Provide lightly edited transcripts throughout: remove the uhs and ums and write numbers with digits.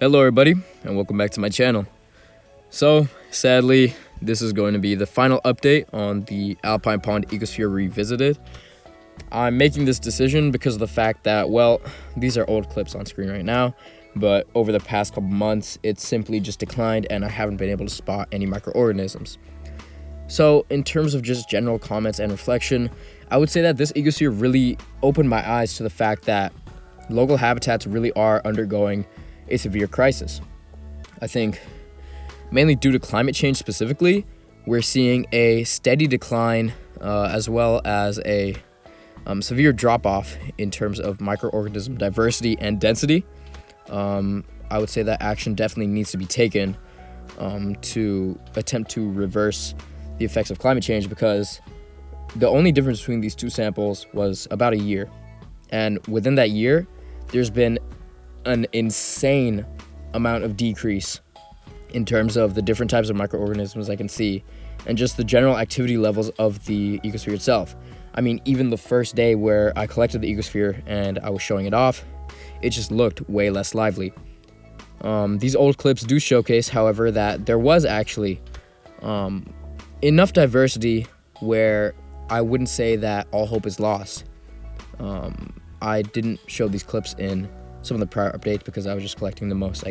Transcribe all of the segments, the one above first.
Hello everybody, and welcome back to my channel. So, sadly, this is going to be the final update on the Alpine Pond Ecosphere Revisited. I'm making this decision because of the fact that, well, these are old clips on screen right now, but over the past couple months, it's simply just declined and I haven't been able to spot any microorganisms. So, in terms of just general comments and reflection, I would say that this ecosphere really opened my eyes to the fact that local habitats really are undergoing a severe crisis. I think mainly due to climate change specifically, we're seeing a steady decline as well as a severe drop-off in terms of microorganism diversity and density. I would say that action definitely needs to be taken to attempt to reverse the effects of climate change, because the only difference between these two samples was about a year. And within that year, there's been an insane amount of decrease in terms of the different types of microorganisms I can see and just the general activity levels of the ecosphere itself. I mean, even the first day where I collected the ecosphere and I was showing it off, it just looked way less lively. These old clips do showcase, however, that there was actually enough diversity where I wouldn't say that all hope is lost. I didn't show these clips in some of the prior updates because I was just collecting the most,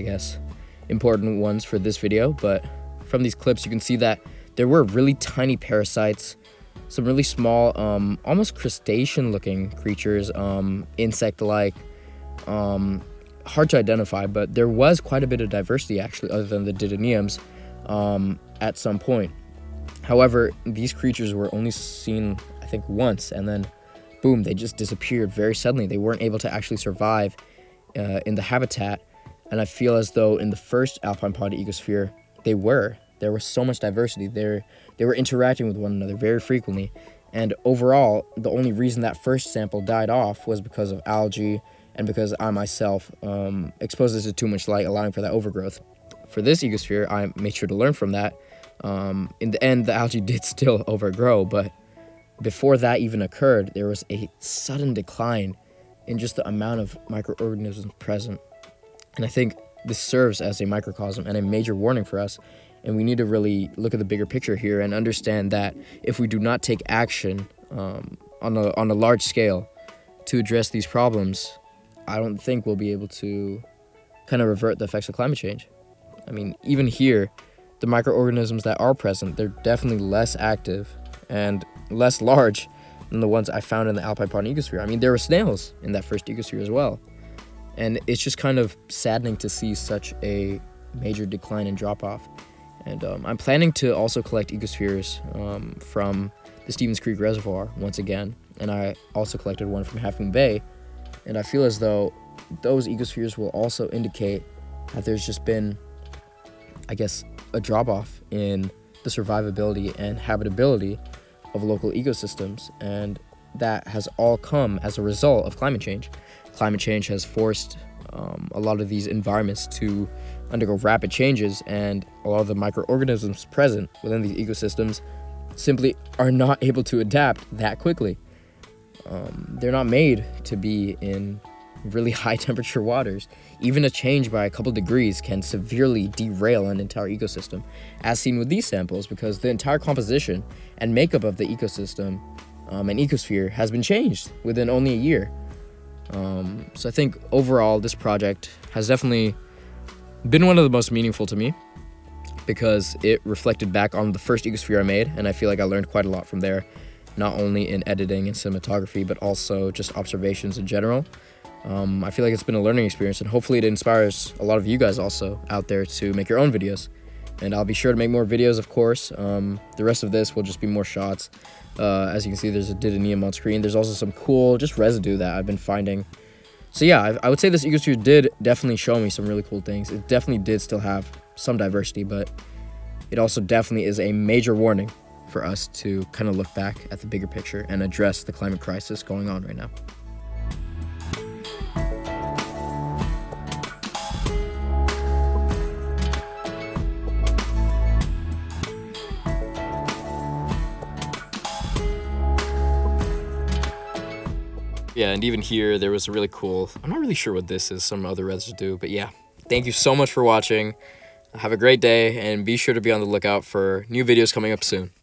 important ones for this video. But from these clips, you can see that there were really tiny parasites, some really small, almost crustacean-looking creatures, insect-like, hard to identify, but there was quite a bit of diversity, actually, other than the didoniums, at some point. However, these creatures were only seen, I think, once, and then, boom, they just disappeared very suddenly. They weren't able to actually survive in the habitat, and I feel as though in the first Alpine Pond ecosphere, there was so much diversity. They were interacting with one another very frequently, and overall, the only reason that first sample died off was because of algae and because I myself exposed it to too much light, allowing for that overgrowth. For this ecosphere, I made sure to learn from that. In the end, the algae did still overgrow, but before that even occurred, there was a sudden decline in just the amount of microorganisms present. And I think this serves as a microcosm and a major warning for us. And we need to really look at the bigger picture here and understand that if we do not take action on a large scale to address these problems, I don't think we'll be able to kind of revert the effects of climate change. I mean, even here, the microorganisms that are present, they're definitely less active and less large than the ones I found in the Alpine Pond ecosphere. I mean, there were snails in that first ecosphere as well. And it's just kind of saddening to see such a major decline and drop-off. And I'm planning to also collect ecospheres from the Stevens Creek Reservoir once again. And I also collected one from Half Moon Bay. And I feel as though those ecospheres will also indicate that there's just been, a drop-off in the survivability and habitability of local ecosystems, and that has all come as a result of climate change. Climate change has forced a lot of these environments to undergo rapid changes, and a lot of the microorganisms present within these ecosystems simply are not able to adapt that quickly. They're not made to be in really high temperature waters. Even a change by a couple degrees can severely derail an entire ecosystem, as seen with these samples, because the entire composition and makeup of the ecosystem and ecosphere has been changed within only a year. So I think overall this project has definitely been one of the most meaningful to me, because it reflected back on the first ecosphere I made, and I feel like I learned quite a lot from there, not only in editing and cinematography, but also just observations in general. I feel like it's been a learning experience, and hopefully it inspires a lot of you guys also out there to make your own videos. And I'll be sure to make more videos, of course. The rest of this will just be more shots. As you can see, there's a didonium on screen. There's also some cool just residue that I've been finding. So yeah, I would say this ecosphere did definitely show me some really cool things. It definitely did still have some diversity, but it also definitely is a major warning for us to kind of look back at the bigger picture and address the climate crisis going on right now. Yeah, and even here, there was a really cool, I'm not really sure what this is, some other residue, but yeah, Thank you so much for watching. Have a great day, and be sure to be on the lookout for new videos coming up soon.